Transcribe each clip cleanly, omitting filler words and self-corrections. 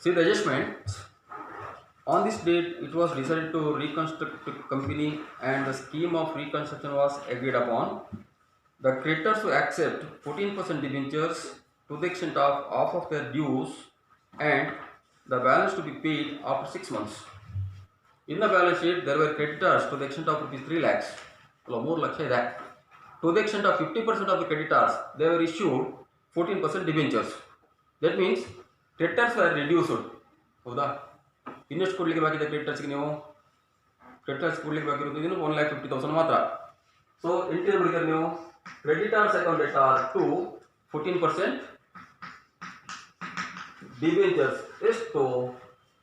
See the adjustments. On this date, it was decided to reconstruct the company and the scheme of reconstruction was agreed upon. The creditors to accept 14% debentures to the extent of half of their dues and the balance to be paid after 6 months. In the balance sheet, there were creditors to the extent of rupees 3 lakhs. More lakhs that. To the extent of 50% of the creditors, they were issued 14% debentures. That means creditors were reduced. ಹೌದಾ ಇನ್ನೆಷ್ಟು ಕೊಡಲಿಕ್ಕೆ ಬಾಕಿ ಇದೆ ಕ್ರೆಡಿಟರ್ಸ್ಗೆ ನೀವು creditors ಕೊಡಲಿಕ್ಕೆ ಬಾಕಿ ಇರೋದು 1,50,000 ಮಾತ್ರ. ಸೊ ಎಂಟ್ರಿ ಬರೀತಾರೆ ನೀವು creditors account debtor to 14%, debentures ಎಷ್ಟು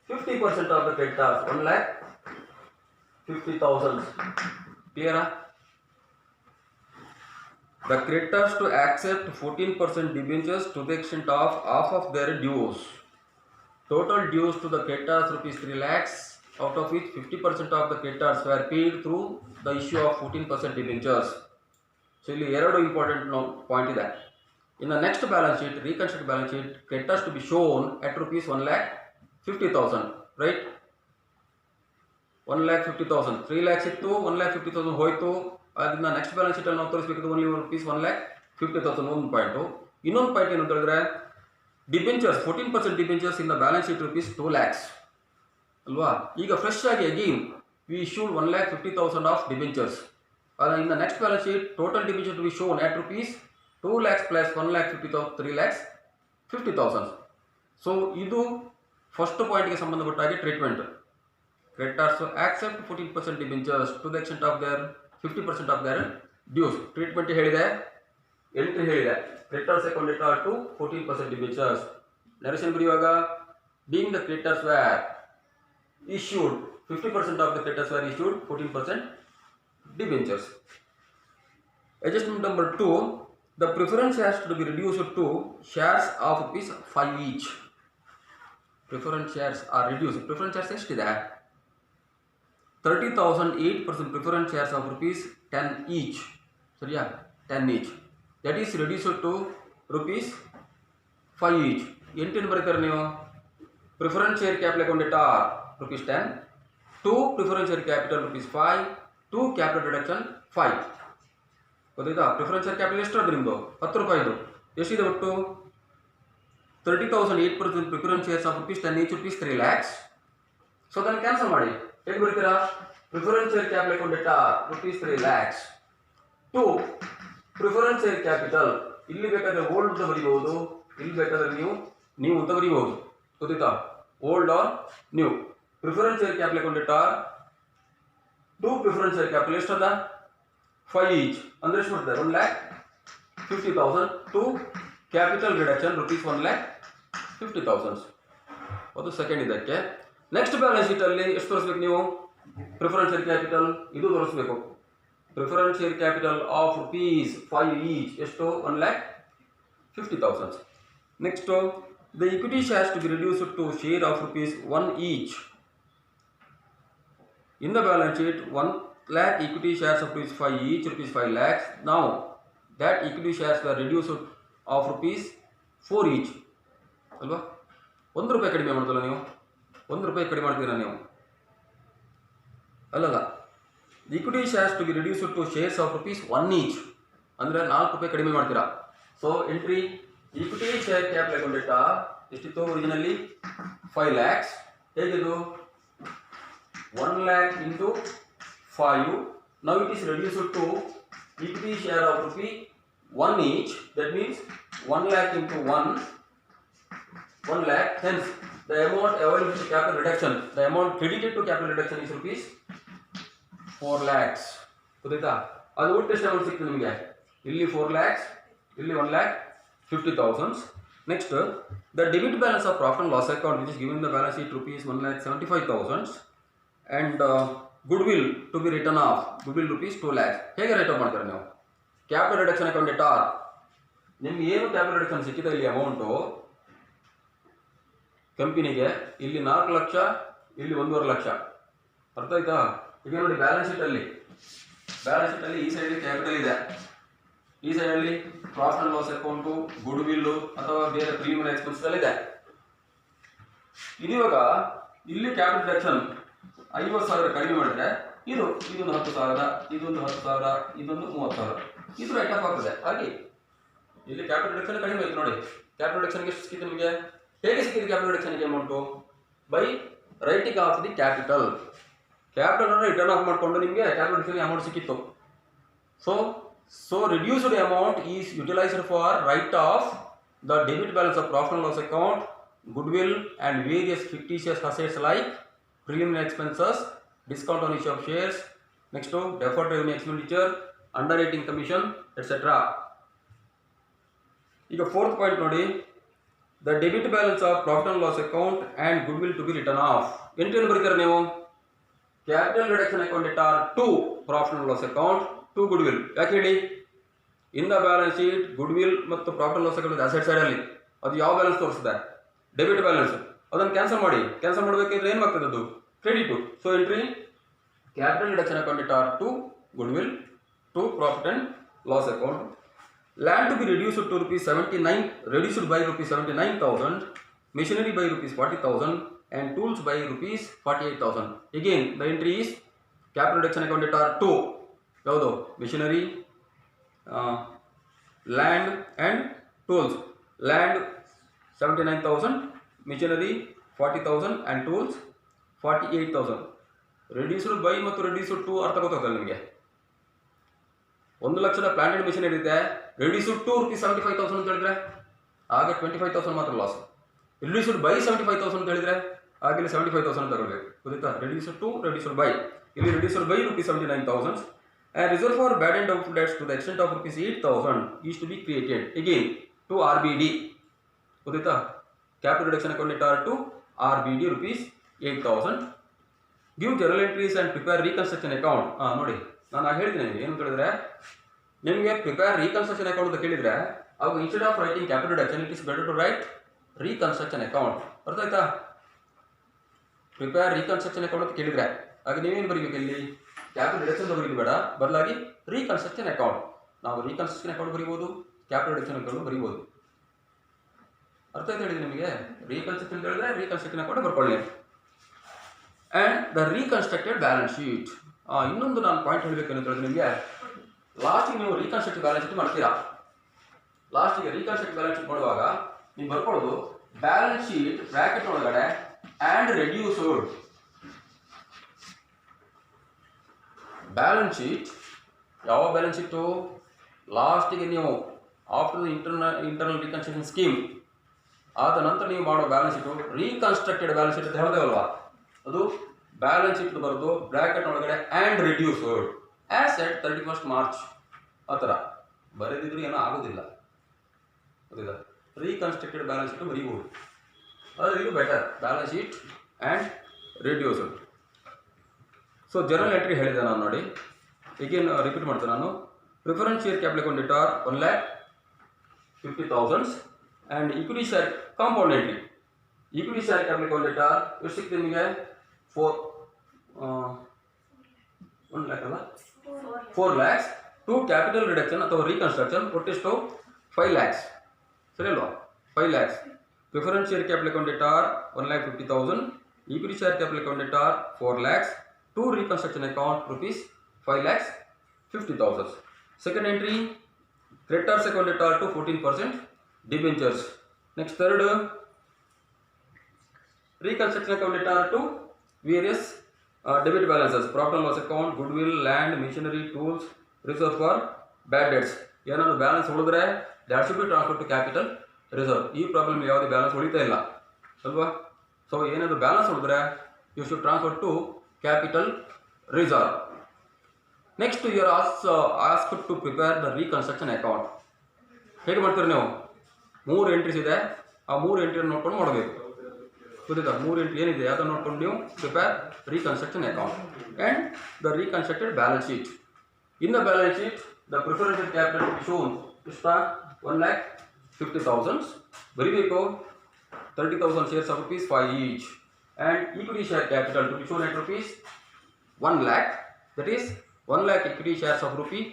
50% ಆಫ್ ದ ಕ್ರೆಡಿಟರ್ಸ್ 1,50,000. ಕ್ಲಿಯರಾ? The creditors to accept 14% debentures to the extent of half of their dues. Total dues to the creditors rupees 3 lakhs, out of which 50% of the creditors were paid through the issue of 14% debentures. So, ಇಲ್ಲಿ ಎರಡು important point ಇದೆ. In the next balance sheet, reconstruct balance sheet, creditors to be shown at rupees 1,50,000, right? 1,50,000, 3 lakhs ಇತ್ತು, 1,50,000 ಹೋಯ್ತು. ಅದನ್ನ next balance sheet ಅಲ್ಲಿ ನಾವು ತೋರಿಸಬೇಕಿದ್ದು only rupees 1,50,000. ಒಂದು point. ಇನ್ನೊಂದು ಪಾಯಿಂಟ್ ಏನು ಅಂತ ಹೇಳಿದ್ರೆ debentures 14% debentures in the balance sheet rupees 2 lakhs ಅಲ್ವಾ. ಈಗ ಫ್ರೆಶ್ ಆಗಿ again we issued 1,50,000 of debentures. In the next balance sheet total debenture to be shown at rupees 2 lakhs plus 1,50,000 3,50,000. So ಇದು first ಪಾಯಿಂಟ್ಗೆ ಸಂಬಂಧಪಟ್ಟ ಹಾಗೆ treatment. Creditors accept 14% debentures to the extent of their 50% of their dues. Treatment ಹೇಳಿದೆ, entry ಹೇಳಿದೆ. Creditors account debtor to 14% debentures. Narration ಬರೆಯುವಾಗ being the creditors where issued 50% of the creditors were issued 14% debentures. Adjustment number 2, the preference has to be reduced to shares of rupees 5 each. Preference shares are reduced. Preference shares ಎಷ್ಟಿದೆ? 30,008% preference shares of rupees 10 each. ಸರಿಯಾ? 10 each. That is reduced to rupees 5 each. ಎಂಟೇನು ಬರೀತಾರೆ ನೀವು? Preference share capital account at rupees 10, 2 preference share capital rupees 5, 2 capital reduction 5. ಗೊತ್ತಾಯ್ತಾ? Preference share capital ಎಷ್ಟಿರೋದು ನಿಮ್ಮದು? 10 ರೂಪಾಯಿದು. ಎಷ್ಟಿದೆ ಒಟ್ಟು? 30,008% preference shares of rupees 10 each rupees 3 lakhs. So ಅದನ್ನು cancel ಮಾಡಿ. ಹೇಗೆ ಬರೀತೀರಾ? ಪ್ರಿಫರೆನ್ಸ್ ಶೇರ್ ಕ್ಯಾಪಿಟಲ್ ಅಕೌಂಟ್ ಡೆಟ್ rupees 3 lakhs, 2 preference share capital. ಇಲ್ಲಿ ಬೇಕಾದ್ರೆ ಓಲ್ಡ್ ಅಂತ ಬರೀಬಹುದು, ಇಲ್ಲಿ ಬೇಕಾದ್ರೆ ನೀವು ಅಂತ ಬರೀಬಹುದು. ಗೊತ್ತಾಯ್ತಾ? Old or new. Preference share capital account ಡೆಟ್ 2 ಪ್ರಿಫರೆನ್ಸ್ ಶೇರ್ ಕ್ಯಾಪಿಟಲ್ ಎಷ್ಟದ? 5 ಈಚ್ ಅಂದ್ರೆ ಎಷ್ಟು ಬರ್ತದೆ? 1,50,000. 2 ಕ್ಯಾಪಿಟಲ್ ರಿಡಕ್ಷನ್ rupees 1,50,000. ಅದು ಸೆಕೆಂಡ್ ಇದಕ್ಕೆ. ನೆಕ್ಸ್ಟ್ ಬ್ಯಾಲೆನ್ಸ್ ಶೀಟ್ ಅಲ್ಲಿ ಎಷ್ಟು ತೋರಿಸ್ಬೇಕು ನೀವು? ಪ್ರಿಫರೆನ್ಸ್ ಶೇರ್ ಕ್ಯಾಪಿಟಲ್ ಇದು ತೋರಿಸ್ಬೇಕು. Preference share capital of rupees 5 each ಎಷ್ಟು? 1,50,000. Next the equity shares to be reduced to share of rupees 1 each. In the balance sheet 1 lakh equity shares of rupees 5 each, rupees 5 lakhs. Now that equity shares were reduced of rupees 4 each. ಅಲ್ವಾ? 1 ರೂಪಾಯಿ ಕಡಿಮೆ ಮಾಡೋದಲ್ಲ ನೀವು? 1 ರೂಪಾಯಿ ಕಡಿಮೆ ಮಾಡ್ತೀರಾ ನೀವು? ಅಲ್ಲಲ್ಲ. equity shares to be reduced to shares of rupees 1 each ಅಂದರೆ 4 ರೂಪಾಯಿ ಕಡಿಮೆ ಮಾಡ್ತೀರಾ. So entry equity share capital account ಡೆಟ್ ಎಷ್ಟಿತ್ತು? Originally 5 lakhs. ಹೇಗಿದು? 1 lakh into 5. Now it is reduced to equity share of rupees 1 each. That means 1 lakh into 1 lakh. Hence the amount available to capital reduction, the amount credited to capital reduction is rupees 4 lakhs. ಗೊತ್ತಾಯ್ತಾ? ಅದು ಒಟ್ಟು ಎಷ್ಟು amount ಸಿಕ್ತು ನಿಮಗೆ? ಇಲ್ಲಿ 4 lakhs, ಇಲ್ಲಿ 1,50,000. Next, the debit balance of profit and loss account which is given in the balance sheet rupees 1,75,000 and goodwill to be written off, goodwill rupees 2 lakhs. ಹೇಗೆ right of ಮಾಡ್ತಾರೆ ನೀವು? ಕ್ಯಾಪಿಟಲ್ ರಿಡಕ್ಷನ್ ಅಕೌಂಟ್ ಡೆಟ್ ನಿಮ್ಗೆ ಏನು capital reduction ಸಿಕ್ಕಿದೆ ಇಲ್ಲಿ amount ಕಂಪನಿಗೆ, ಇಲ್ಲಿ 4 ಲಕ್ಷ, ಇಲ್ಲಿ 1.5 ಲಕ್ಷ. ಅರ್ಥ ಆಯ್ತಾ? ಈಗ ನೋಡಿ ಬ್ಯಾಲೆನ್ಸ್ ಶೀಟಲ್ಲಿ ಈ ಸೈಡಲ್ಲಿ ಕ್ಯಾಪಿಟಲ್ ಇದೆ, ಈ ಸೈಡಲ್ಲಿ profit and loss account, good will ಅಥವಾ ಬೇರೆ ಪ್ರೀಮಿಯರ್ ಎಕ್ಸ್ಪೆನ್ಸ್ ಇದೆ. ಇದಿವಾಗ ಇಲ್ಲಿ ಕ್ಯಾಪಿಟಲ್ ಡಿಡಕ್ಷನ್ 50,000 ಕಡಿಮೆ ಮಾಡಿದ್ರೆ ಇದೊಂದು 10,000, ಇದೊಂದು 10,000, ಇದೊಂದು 30,000 ಇದು ರೈಟ್ ಆಫ್ ಆಗ್ತದೆ. ಹಾಗೆ ಇಲ್ಲಿ ಕ್ಯಾಪಿಟಲ್ ಡಿಡಕ್ಷನ್ ಕಡಿಮೆ ಆಯ್ತು ನೋಡಿ. ಕ್ಯಾಪಿಟಲ್ ಡಿಡಕ್ಷನ್ಗೆ ಎಷ್ಟು ಸಿಕ್ಕಿದೆ ನಿಮಗೆ? ಹೇಗೆ ಸಿಕ್ಕಿದೆ ಕ್ಯಾಪಿಟಲ್ ಡಿಡಕ್ಷನ್ಗೆ amount? By writing off the capital. Capital ಅನ್ನು ರಿಟರ್ನ್ ಆಫ್ ಮಾಡಿಕೊಂಡು ನಿಮಗೆ ಕ್ಯಾಪಿಟಲ್ ಡಿಡಕ್ಷನ್ಗೆ ಅಮೌಂಟ್ ಸಿಕ್ಕಿತ್ತು. So reduced amount is utilized for write off the debit balance of profit and loss account, goodwill and various fictitious assets like preliminary expenses, discount on issue of shares, next to deferred revenue expenditure, underwriting commission, etc. ಈಗ fourth point ನೋಡಿ, the debit balance of profit and loss account and goodwill to be written off. ಎಂಟ್ರಿಯನ್ನು ಬರೀತಾರೆ ನೀವು, capital reduction account it R to profit and loss account to goodwill. ಯಾಕೆ ಹೇಳಿ? In the balance sheet goodwill ಮತ್ತು profit and loss account asset ಸೈಡಲ್ಲಿ ಅದು ಯಾವ balance ತೋರಿಸಿದೆ? Debit balance. ಅದನ್ನು ಕ್ಯಾನ್ಸಲ್ ಮಾಡಿ. ಕ್ಯಾನ್ಸಲ್ ಮಾಡಬೇಕಿದ್ರೆ ಏನು ಮಾಡ್ತದೆ? ಅದು credit. So entry capital reduction account it R to goodwill to profit and loss account. Land to be reduced to rupees 79, reduced by rupees 79,000, machinery by rupees 40,000, and tools by rupees 48,000. Again, the entry is capital reduction account at R2. Yaudu machinery, land and tools. Land 79,000, machinery 40,000, and tools 48,000. Reduced by ಮತ್ತು reduced to ಅರ್ಥ ಗೊತ್ತಾಗಲ್ಲ ನಿಮಗೆ. 1,00,000 planted missionary ಇದೆ, reduced to rupees 75,000 ಅಂತ ಹೇಳಿದ್ರೆ ಆಗ 25,000 ಮಾತ್ರ loss. Reduced by 75,000 ಅಂತ ಹೇಳಿದ್ರೆ ಆಗ ಇಲ್ಲಿ 75,000 ತಗೊಳ್ಬೇಕು. ಗೊತ್ತಾಯ್ತಾ? ರಿಡ್ಯೂಸ್ಡ್ ಟು ರಿಡ್ಯೂಸ್ಡ್ ಬೈ, ಇಲ್ಲಿ reduced by rupees 79,000 and reserve for bad and doubtful debts to the extent of rupees 8,000 is to be created again to RBD. ಗೊತ್ತಾಯ್ತಾ? capital reduction account at R to RBD rupees 8,000. give journal entries and prepare reconstruction account. ನೋಡಿ ನಾನು ಹೇಳ್ತೀನಿ ನಿಮಗೆ ಏನು ಕೇಳಿದ್ರೆ, ನಿಮಗೆ prepare reconstruction account ಅಂತ ಕೇಳಿದ್ರೆ ಅವಾಗ instead of writing capital reduction it is better to write reconstruction account. ಅರ್ಥ ಆಯ್ತಾ? ಪ್ರಿಪೇರ್ ರೀಕನ್ಸ್ಟ್ರಕ್ಷನ್ ಅಕೌಂಟ್ ಅಂತ ಕೇಳಿದ್ರೆ ಆಗ ನೀವೇನು ಬರೀಬೇಕು? ಇಲ್ಲಿ ಕ್ಯಾಪಿಟಲ್ ರಿಡಕ್ಷನ್ ಬರೀಲಿ ಬೇಡ, ಬದಲಾಗಿ ರೀಕನ್ಸ್ಟ್ರಕ್ಷನ್ ಅಕೌಂಟ್. ನಾವು ರೀಕನ್ಸ್ಟ್ರಕ್ಷನ್ ಅಕೌಂಟ್ ಬರೀಬೋದು, ಕ್ಯಾಪಿಟಲ್ ರಿಡಕ್ಷನ್ ಅಕೌಂಟ್ ಬರೀಬೋದು. ಅರ್ಥ ಆಯ್ತು ಹೇಳಿದೆ ನಿಮಗೆ? ರೀಕನ್ಸ್ಟ್ರಕ್ಷನ್ ಹೇಳಿದ್ರೆ ರೀಕನ್ಸ್ಟ್ರಕ್ಷನ್ ಅಕೌಂಟ್ ಬರ್ಕೊಳ್ಳಿ. And the reconstructed balance sheet. ಇನ್ನೊಂದು ನಾನು ಪಾಯಿಂಟ್ ಹೇಳಬೇಕು ಅಂತ ಹೇಳಿದ್ರೆ ನಿಮಗೆ, ಲಾಸ್ಟಿಗೆ ನೀವು ರೀಕನ್ಸ್ಟ್ರಕ್ಟ್ ಬ್ಯಾಲೆನ್ಸ್ ಶೀಟ್ ಮಾಡ್ತೀರಾ. ಲಾಸ್ಟಿಗೆ ರೀಕನ್ಸ್ಟ್ರಕ್ಟ್ ಬ್ಯಾಲೆನ್ಸ್ ಶೀಟ್ ಮಾಡುವಾಗ ನೀವು ಬರ್ಕೊಳ್ಳೋದು ಬ್ಯಾಲೆನ್ಸ್ ಶೀಟ್ ಬ್ರ್ಯಾಕೆಟ್ ಒಳಗಡೆ ಆ್ಯಂಡ್ ರೆಡ್ಯೂಸ್ಡ್. ಬ್ಯಾಲೆನ್ಸ್ ಶೀಟ್ ಯಾವ ಬ್ಯಾಲೆನ್ಸ್ ಶೀಟು? ಲಾಸ್ಟಿಗೆ ನೀವು after the internal reconstruction scheme ಆದ ನಂತರ ನೀವು ಮಾಡೋ balance sheet reconstructed balance sheet ಅಂತ ಹೇಳ್ದೇವಲ್ವಾ, ಅದು ಬ್ಯಾಲೆನ್ಸ್ ಶೀಟ್ ಬರೋದು ಬ್ರ್ಯಾಕೆಟ್ ಒಳಗಡೆ and reduced as at 31st March. ಆ ಥರ ಬರೆದಿದ್ರು ಏನೋ ಆಗೋದಿಲ್ಲ. ಗೊತ್ತಿಲ್ಲ? ರೀಕನ್ಸ್ಟ್ರಕ್ಟೆಡ್ ಬ್ಯಾಲೆನ್ಸ್ ಶೀಟ್ ಬರೀಬೋದು. ಅದು ಇದು better, balance sheet and reduced. So journal entry ಹೇಳಿದೆ ನಾನು ನೋಡಿ. ಈಗೇನು ರಿಪೀಟ್ ಮಾಡ್ತೇನೆ ನಾನು. Preference share capital account it R 1,50,000 and equity share compound entry. Equity share capital account it R ಎಷ್ಟು ಸಿಗ್ತದೆ ನಿಮಗೆ? 1 lakh ಅಲ್ಲ, 4 lakhs. ಟು ಕ್ಯಾಪಿಟಲ್ ರಿಡಕ್ಷನ್ ಅಥವಾ ರೀಕನ್ಸ್ಟ್ರಕ್ಷನ್ ಒಟ್ಟಿಷ್ಟು 5 lakhs. ಸರಿ ಅಲ್ವಾ? 5 lakhs. Preference share capital account it R 1,50,000, equity share capital account it R 4 lakhs, to reconstruction account rupees 5,50,000. Second entry creditors account it R to 14% debentures. Next third reconstruction account it R to various debit balances, profit and loss account, goodwill, land, machinery, tools, reserve for bad debts. ಏನಾದ್ರು balance ಉಳಿದ್ರೆ that should be transfer to capital reserve. ಈ problem ಯಾವುದೇ balance ಉಳಿತಾ ಇಲ್ಲ ಅಲ್ವಾ? So ಏನಾದರೂ balance ಉಳಿದ್ರೆ you should transfer to capital reserve. Next you are asked to prepare the reconstruction account. ಹೇಗೆ ಮಾಡ್ತೀರಿ ನೀವು? 3 ಎಂಟ್ರೀಸ್ ಇದೆ, ಆ 3 ಎಂಟ್ರಿಯನ್ನು ನೋಡ್ಕೊಂಡು ಮಾಡಬೇಕು. ಗೊತ್ತಿದ್ದ 3 ಎಂಟ್ರಿ ಏನಿದೆ ಅದನ್ನು ನೋಡ್ಕೊಂಡು ನೀವು prepare reconstruction account and the reconstructed balance sheet. In the balance sheet the preferential capital to be shown ಇಷ್ಟ 1,50,000 ಬರೀಬೇಕು. 30,000 shares of rupees 5 each and equity share capital to be shown at rupees 1 lakh, that is 1 lakh equity shares of rupee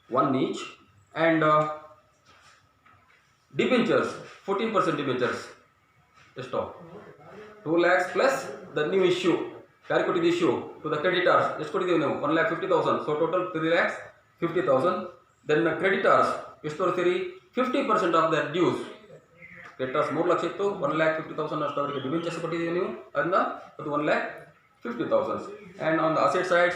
1 each, and debentures 14% debentures ಎಷ್ಟು 2 lakhs plus the new issue ಯಾರು ಕೊಟ್ಟಿದ್ದು issue to the creditors ಎಷ್ಟು ಕೊಟ್ಟಿದ್ದೀವಿ ನೀವು 1,50,000 so total 3,50,000 then creditors ಎಷ್ಟು ತೋರಿಸ್ತೀರಿ 50% of there dues creditors 3 lakh ಇತ್ತು 1,50,000 ಅಷ್ಟು ಅವರಿಗೆ ಡಿಬೆಂಚರ್ಸ್ ಕೊಟ್ಟಿದ್ದೀವಿ ನೀವು ಅದನ್ನ ಅದು 1,50,000 and on the asset side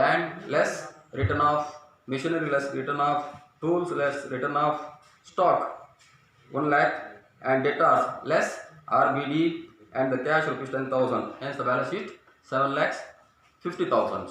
land less return of machinery less return of tools less return of stock 1 lakh and debtors less RBD and the cash rupees 10,000, hence the balance sheet 7,50,000.